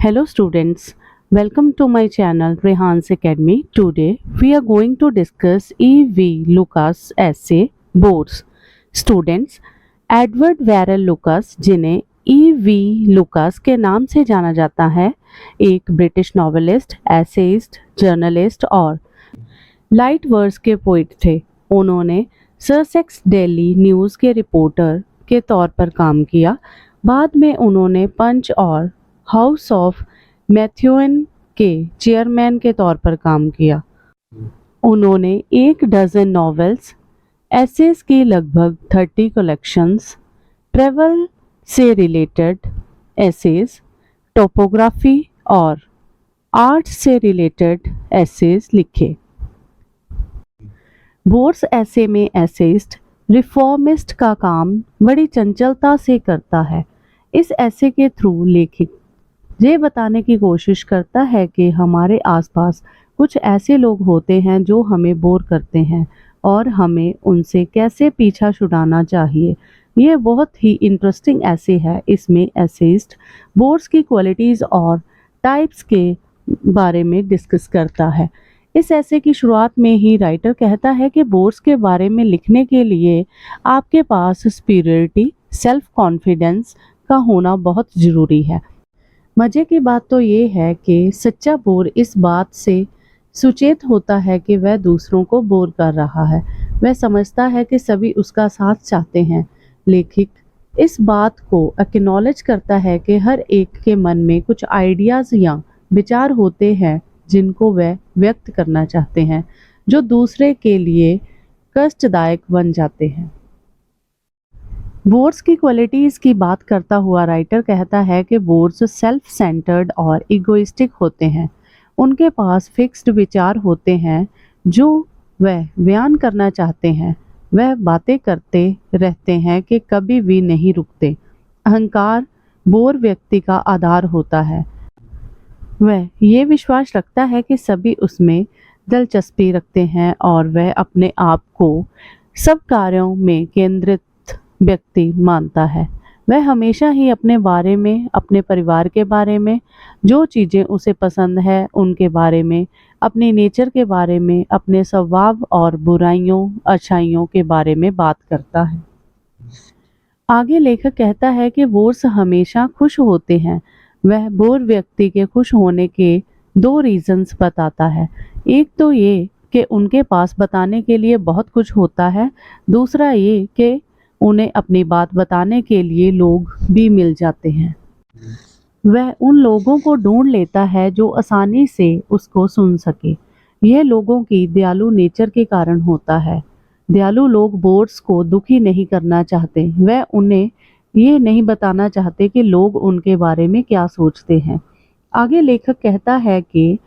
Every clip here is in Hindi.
Hello students, welcome to my channel Rehan's Academy. Today we are going to discuss E.V. Lucas essay Boards. Students, Edward Verrall Lucas जिन्हें E.V. लुकास के नाम से जाना जाता है, एक ब्रिटिश नॉवेलिस्ट, एसेइस्ट, जर्नलिस्ट और लाइट वर्स के पोइट थे। उन्होंने सरसेक्स डेली न्यूज़ के रिपोर्टर के तौर पर काम किया। बाद में उन्होंने पंच और हाउस ऑफ मैथ्यून के चेयरमैन के तौर पर काम किया। उन्होंने 1 डज़न नॉवेल्स, एसेस की लगभग 30 कलेक्शंस, ट्रैवल से रिलेटेड एसेस, टोपोग्राफी और आर्ट से रिलेटेड एसेस लिखे। बोर्स ऐसे में एसेइस्ट रिफॉर्मिस्ट का काम बड़ी चंचलता से करता है। इस ऐसे के थ्रू लेखक ये बताने की कोशिश करता है कि हमारे आसपास कुछ ऐसे लोग होते हैं जो हमें बोर करते हैं और हमें उनसे कैसे पीछा छुड़ाना चाहिए। ये बहुत ही इंटरेस्टिंग ऐसे है। इसमें एसेइस्ट बोर्स की क्वालिटीज़ और टाइप्स के बारे में डिस्कस करता है। इस ऐसे की शुरुआत में ही राइटर कहता है कि बोर्स के बारे में लिखने के लिए आपके पास स्पिरिटी, सेल्फ कॉन्फिडेंस का होना बहुत ज़रूरी है। मज़े की बात तो ये है कि सच्चा बोर इस बात से सुचेत होता है कि वह दूसरों को बोर कर रहा है। वह समझता है कि सभी उसका साथ चाहते हैं। लेखक इस बात को एक्नॉलेज करता है कि हर एक के मन में कुछ आइडियाज़ या विचार होते हैं जिनको वह व्यक्त करना चाहते हैं, जो दूसरे के लिए कष्टदायक बन जाते हैं। बोर्स की क्वालिटीज़ की बात करता हुआ राइटर कहता है कि बोर्स सेल्फ सेंटर्ड और इगोइस्टिक होते हैं। उनके पास फिक्स्ड विचार होते हैं जो वह बयान करना चाहते हैं। वह बातें करते रहते हैं कि कभी भी नहीं रुकते। अहंकार बोर व्यक्ति का आधार होता है। वह ये विश्वास रखता है कि सभी उसमें दिलचस्पी रखते हैं और वह अपने आप को सब कार्यों में केंद्रित व्यक्ति मानता है। वह हमेशा ही अपने बारे में, अपने परिवार के बारे में, जो चीज़ें उसे पसंद है उनके बारे में, अपने नेचर के बारे में, अपने स्वभाव और बुराइयों अच्छाइयों के बारे में बात करता है। आगे लेखक कहता है कि बोर्स हमेशा खुश होते हैं। वह बोर व्यक्ति के खुश होने के 2 रीजंस बताता है। एक तो ये कि उनके पास बताने के लिए बहुत कुछ होता है। दूसरा ये कि उन्हें अपनी बात बताने के लिए लोग भी मिल जाते हैं। वह उन लोगों को ढूंढ लेता है जो आसानी से उसको सुन सके। यह लोगों की दयालु नेचर के कारण होता है। दयालु लोग बोर्स को दुखी नहीं करना चाहते। वह उन्हें ये नहीं बताना चाहते कि लोग उनके बारे में क्या सोचते हैं। आगे लेखक कहता है कि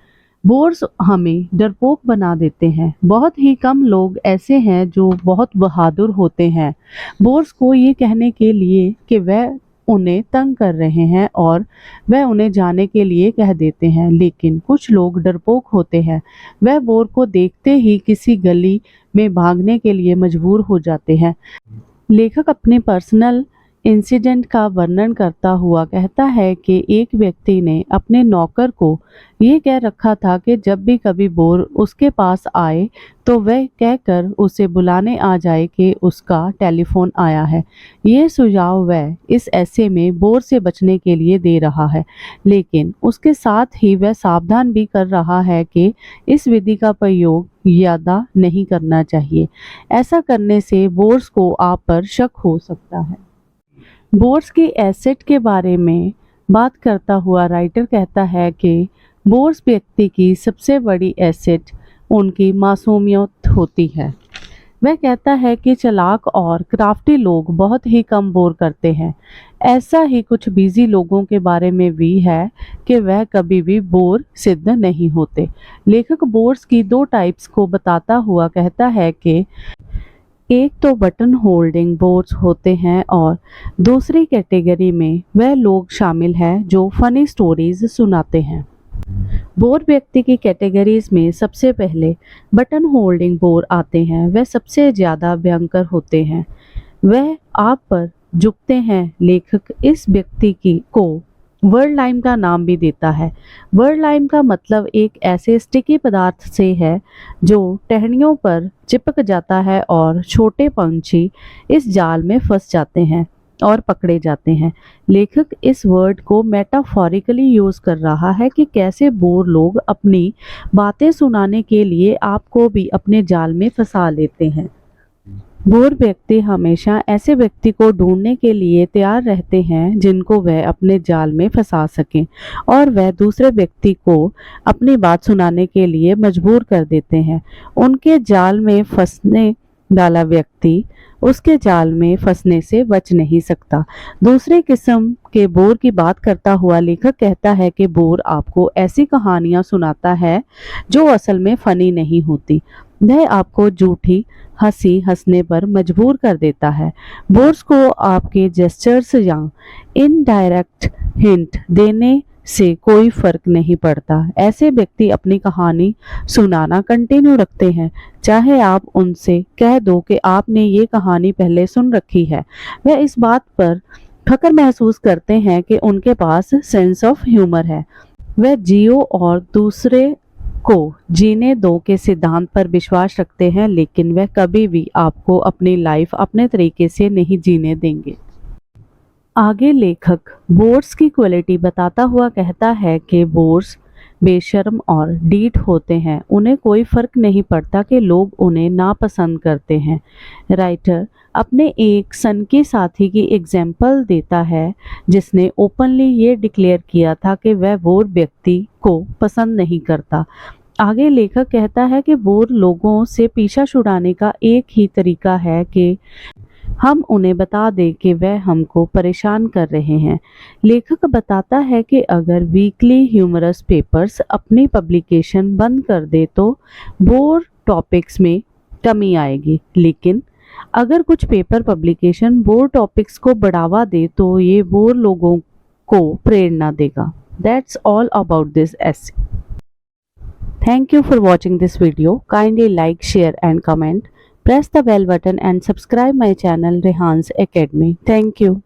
बोर्स हमें डरपोक बना देते हैं। बहुत ही कम लोग ऐसे हैं जो बहुत बहादुर होते हैं बोर्स को ये कहने के लिए कि वह उन्हें तंग कर रहे हैं और वह उन्हें जाने के लिए कह देते हैं। लेकिन कुछ लोग डरपोक होते हैं। वह बोर को देखते ही किसी गली में भागने के लिए मजबूर हो जाते हैं। लेखक अपने पर्सनल इंसिडेंट का वर्णन करता हुआ कहता है कि एक व्यक्ति ने अपने नौकर को ये कह रखा था कि जब भी कभी बोर उसके पास आए तो वह कहकर उसे बुलाने आ जाए कि उसका टेलीफोन आया है। ये सुझाव वह इस ऐसे में बोर से बचने के लिए दे रहा है, लेकिन उसके साथ ही वह सावधान भी कर रहा है कि इस विधि का प्रयोग ज़्यादा नहीं करना चाहिए। ऐसा करने से बोर्स को आप पर शक हो सकता है। बोर्स की एसेट के बारे में बात करता हुआ राइटर कहता है कि बोर्स व्यक्ति की सबसे बड़ी एसेट उनकी मासूमियत होती है। वह कहता है कि चालाक और क्राफ्टी लोग बहुत ही कम बोर करते हैं। ऐसा ही कुछ बिजी लोगों के बारे में भी है कि वह कभी भी बोर सिद्ध नहीं होते। लेखक बोर्स की 2 टाइप्स को बताता हुआ कहता है कि एक तो बटन होल्डिंग बोर्स होते हैं और दूसरी कैटेगरी में वह लोग शामिल हैं जो फनी स्टोरीज सुनाते हैं। बोर व्यक्ति की कैटेगरीज में सबसे पहले बटन होल्डिंग बोर आते हैं। वह सबसे ज़्यादा भयंकर होते हैं। वह आप पर झुकते हैं। लेखक इस व्यक्ति को वर्ड लाइम का नाम भी देता है। वर्ड लाइम का मतलब एक ऐसे स्टिकी पदार्थ से है जो टहनियों पर चिपक जाता है और छोटे पंछी इस जाल में फंस जाते हैं और पकड़े जाते हैं। लेखक इस वर्ड को मेटाफोरिकली यूज कर रहा है कि कैसे बोर लोग अपनी बातें सुनाने के लिए आपको भी अपने जाल में फंसा लेते हैं। बोर व्यक्ति हमेशा ऐसे व्यक्ति को ढूंढने के लिए तैयार रहते हैं जिनको वह अपने जाल में फंसा सकें और वह दूसरे व्यक्ति को अपनी बात सुनाने के लिए मजबूर कर देते हैं। उनके जाल में फंसने वाला व्यक्ति उसके जाल में फंसने से बच नहीं सकता। दूसरे किस्म के बोर की बात करता हुआ लेखक कहता है कि बोर आपको ऐसी कहानियां सुनाता है जो असल में फनी नहीं होती। वह आपको झूठी हंसी हंसने पर मजबूर कर देता है। बोर्स को आपके जेस्चर्स या इनडायरेक्ट हिंट देने से कोई फर्क नहीं पड़ता। ऐसे व्यक्ति अपनी कहानी सुनाना कंटिन्यू रखते हैं, चाहे आप उनसे कह दो कि आपने ये कहानी पहले सुन रखी है। वह इस बात पर फख्र महसूस करते हैं कि उनके पास सेंस ऑफ ह्यूमर है। वह जियो और दूसरे को जीने दो के सिद्धांत पर विश्वास रखते हैं, लेकिन वह कभी भी आपको अपनी लाइफ अपने तरीके से नहीं जीने देंगे। आगे लेखक बोर्स की क्वालिटी बताता हुआ कहता है कि बोर्स बेशर्म और डीठ होते हैं। उन्हें कोई फर्क नहीं पड़ता कि लोग उन्हें नापसंद करते हैं। राइटर अपने एक सनकी साथी की एग्जाम्पल देता है जिसने ओपनली ये डिक्लेयर किया था कि वह बोर व्यक्ति को पसंद नहीं करता। आगे लेखक कहता है कि बोर लोगों से पीछा छुड़ाने का एक ही तरीका है कि हम उन्हें बता दें कि वह हमको परेशान कर रहे हैं। लेखक बताता है कि अगर वीकली ह्यूमरस पेपर्स अपनी पब्लिकेशन बंद कर दे तो बोर टॉपिक्स में कमी आएगी, लेकिन अगर कुछ पेपर पब्लिकेशन बोर टॉपिक्स को बढ़ावा दे तो ये बोर लोगों को प्रेरणा देगा। That's all about this essay. Thank you for watching this video. Kindly like, share and comment. Press the bell button and subscribe my channel Rehan's Academy. Thank you.